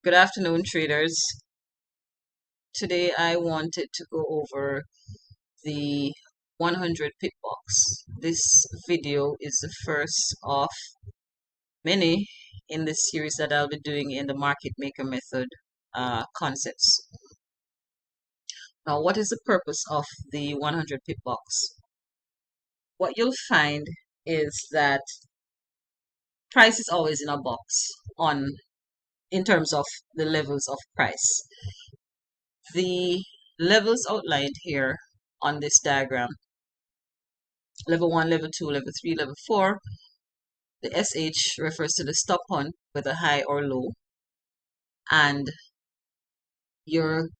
Good afternoon, traders. Today I wanted to go over the 100 pip box. This video is the first of many in this series that I'll be doing in the market maker method concepts. Now, what is the purpose of the 100 pip box? What you'll find is that price is always in a box on in terms of the levels of price. The levels outlined here on this diagram, level 1, level 2, level 3, level 4, the SH refers to the stop hunt, whether high or low, and you're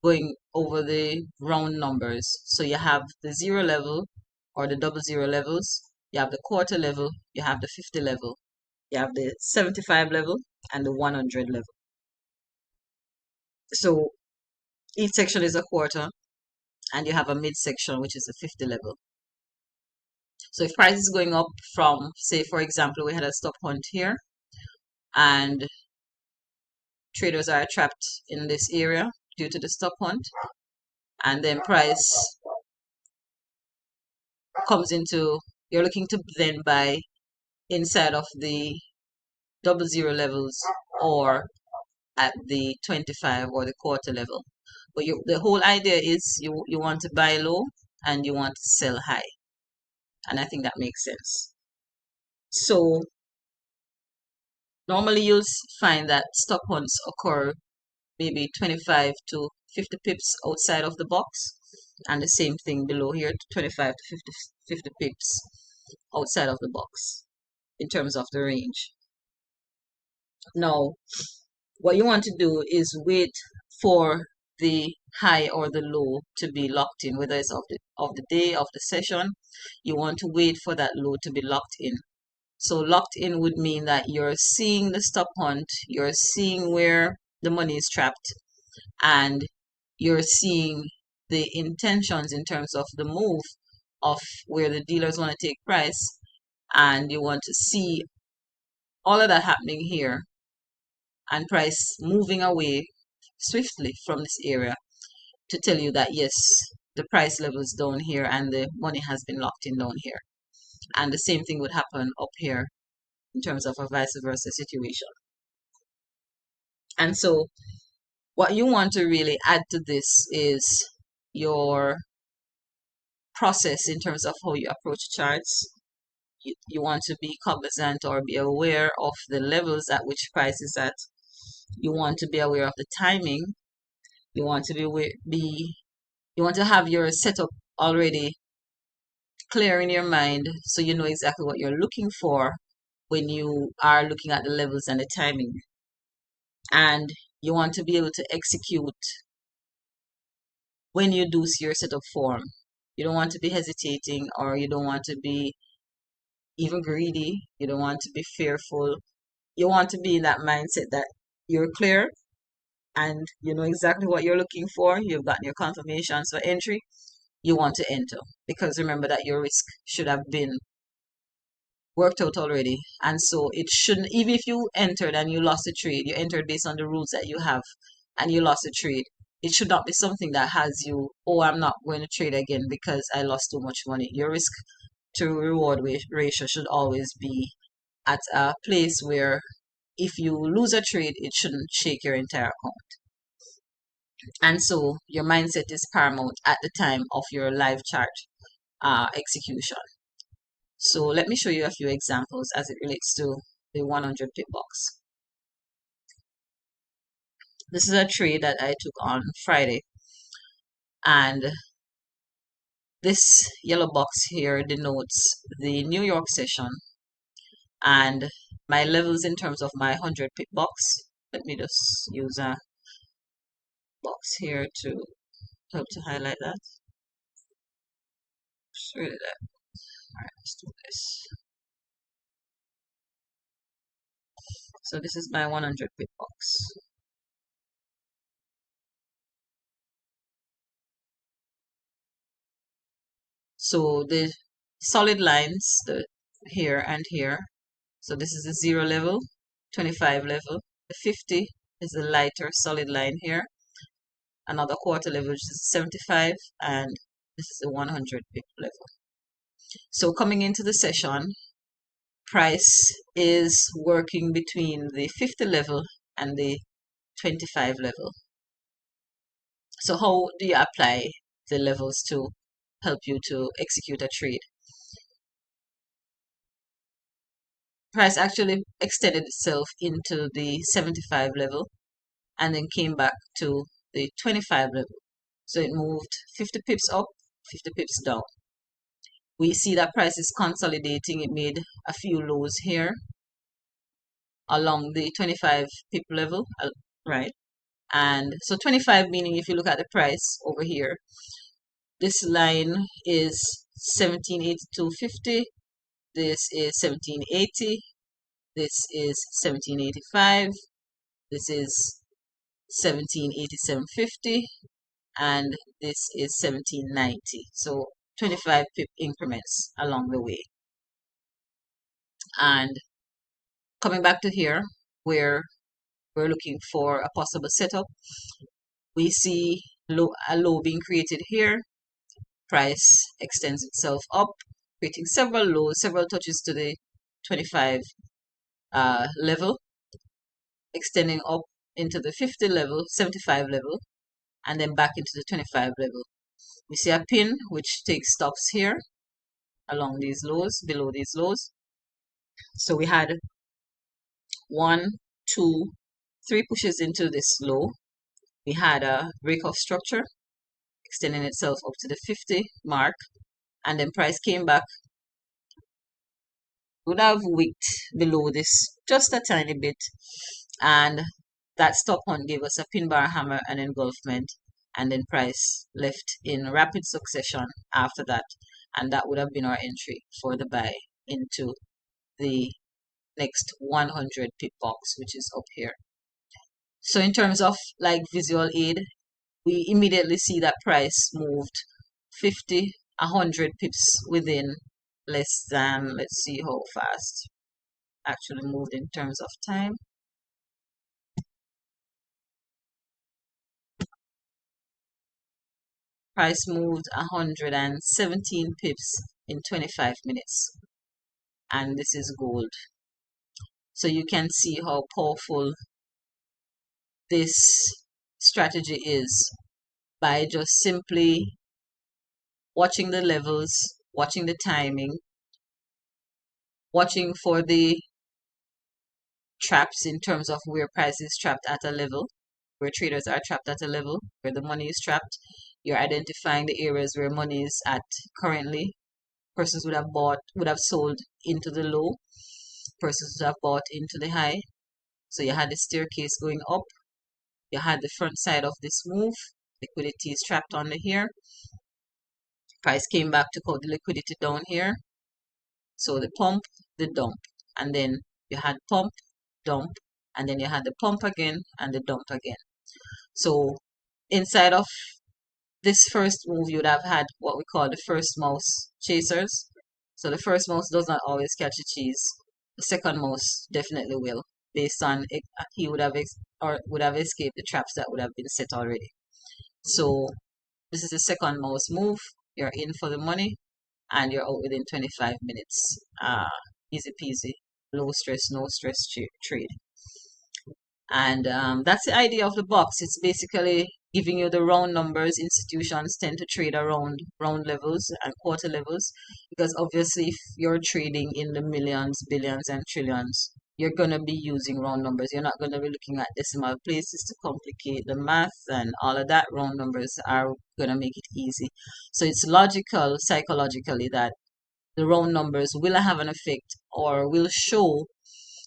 going over the round numbers. So you have the 0 level or the double zero levels, you have the quarter level, you have the 50 level, you have the 75 level, and the 100 level. So each section is a quarter, and you have a midsection, which is a 50 level. So if price is going up from, say, for example, we had a stop hunt here, and traders are trapped in this area due to the stop hunt, and then price comes into, you're looking to then buy inside of the double zero levels or at the 25 or the quarter level. But the whole idea is you want to buy low and you want to sell high. And I think that makes sense. So normally you'll find that stop hunts occur maybe 25 to 50 pips outside of the box, and the same thing below here, 25 to 50 pips outside of the box in terms of the range. Now, what you want to do is wait for the high or the low to be locked in, whether it's of the day, of the session. You want to wait for that low to be locked in. So locked in would mean that you're seeing the stop hunt, you're seeing where the money is trapped, and you're seeing the intentions in terms of the move of where the dealers want to take price, and you want to see all of that happening here and price moving away swiftly from this area to tell you that yes, the price level is down here and the money has been locked in down here. And the same thing would happen up here in terms of a vice versa situation. And so what you want to really add to this is your process in terms of how you approach charts. You want to be cognizant or be aware of the levels at which price is at. You want to be aware of the timing. You want to you want to have your setup already clear in your mind so you know exactly what you're looking for when you are looking at the levels and the timing. And you want to be able to execute when you do see your setup form. You don't want to be hesitating, or you don't want to be even greedy. You don't want to be fearful. You want to be in that mindset that you're clear and you know exactly what you're looking for. You've gotten your confirmations for entry. You want to enter, because remember that your risk should have been worked out already. And so it shouldn't, even if you entered and you lost a trade, you entered based on the rules that you have and you lost a trade, it should not be something that has you, oh, I'm not going to trade again because I lost too much money. Your risk to reward ratio should always be at a place where if you lose a trade, it shouldn't shake your entire account. And so your mindset is paramount at the time of your live chart execution. So let me show you a few examples as it relates to the 100 pip box. This is a trade that I took on Friday, and this yellow box here denotes the New York session, and my levels in terms of my 100 pip box. Let me just use a box here to help to highlight that. Just really that. All right, let's do this. So this is my 100 pip box. So the solid lines, the here and here. So this is the 0 level, 25 level, the 50, is the lighter solid line here. Another quarter level, which is 75, and this is the 100 pip level. So coming into the session, price is working between the 50 level and the 25 level. So how do you apply the levels to help you to execute a trade? Price actually extended itself into the 75 level and then came back to the 25 level. So it moved 50 pips up, 50 pips down. We see that price is consolidating. It made a few lows here along the 25 pip level, right? And so 25 meaning if you look at the price over here, this line is 1782.50, this is 1780, this is 1785, this is 1787.50, and this is 1790. So 25 pip increments along the way. And coming back to here, where we're looking for a possible setup, we see a low being created here. Price extends itself up, creating several lows, several touches to the 25 level, extending up into the 50 level, 75 level, and then back into the 25 level. We see a pin which takes stops here along these lows, below these lows. So we had 1, 2, 3 pushes into this low. We had a breakoff structure extending itself up to the 50 mark, and then price came back, would have wicked below this just a tiny bit, and that stop hunt gave us a pin bar hammer and engulfment, and then price left in rapid succession after that, and that would have been our entry for the buy into the next 100 pip box, which is up here. So in terms of like visual aid, we immediately see that price moved 50, 100 pips within less than, let's see how fast actually moved in terms of time. Price moved 117 pips in 25 minutes, and this is gold. So you can see how powerful this strategy is by just simply watching the levels, watching the timing, watching for the traps in terms of where price is trapped at a level, where traders are trapped at a level, where the money is trapped. You're identifying the areas where money is at currently. Persons would have bought, would have sold into the low. Persons would have bought into the high. So you had the staircase going up. You had the front side of this move. Liquidity is trapped under here. Price came back to cut the liquidity down here. So the pump, the dump, and then you had pump, dump, and then you had the pump again and the dump again. So inside of this first move, you would have had what we call the first mouse chasers. So the first mouse does not always catch a cheese. The second mouse definitely will, based on it, he would have or would have escaped the traps that would have been set already. So this is the second mouse move. You're in for the money, and you're out within 25 minutes. Easy peasy, low stress, no stress trade. And that's the idea of the box. It's basically giving you the round numbers. Institutions tend to trade around round levels and quarter levels because obviously if you're trading in the millions, billions, and trillions, you're going to be using round numbers. You're not going to be looking at decimal places to complicate the math and all of that. Round numbers are going to make it easy. So it's logical, psychologically, that the round numbers will have an effect or will show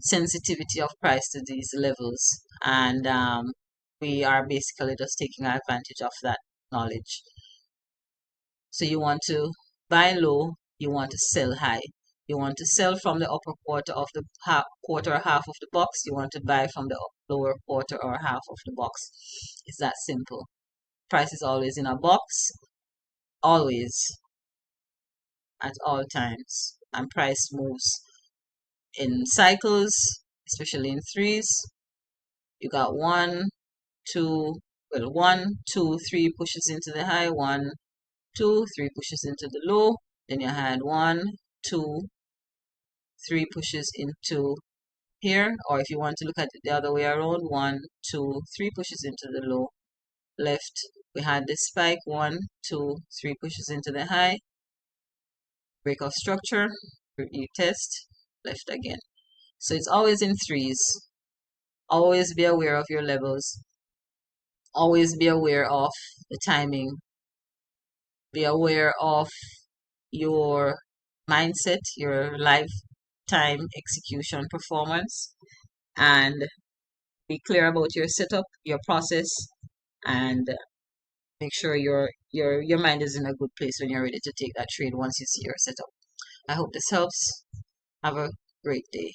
sensitivity of price to these levels, and we are basically just taking advantage of that knowledge. So you want to buy low, you want to sell high, you want to sell from the upper quarter of the quarter or half of the box, you want to buy from the lower quarter or half of the box. It's that simple. Price is always in a box, always, at all times, and price moves in cycles, especially in threes. You got one, two, well, one, two, three pushes into the high, one, two, three pushes into the low. Then you had one, two, three pushes into here, or if you want to look at it the other way around, one, two, three pushes into the low. Left, we had this spike, one, two, three pushes into the high, break of structure, you test, left again. So it's always in threes. Always be aware of your levels. Always be aware of the timing. Be aware of your mindset, your lifetime execution performance, and be clear about your setup, your process, and make sure your mind is in a good place when you're ready to take that trade once you see your setup. I hope this helps. Have a great day.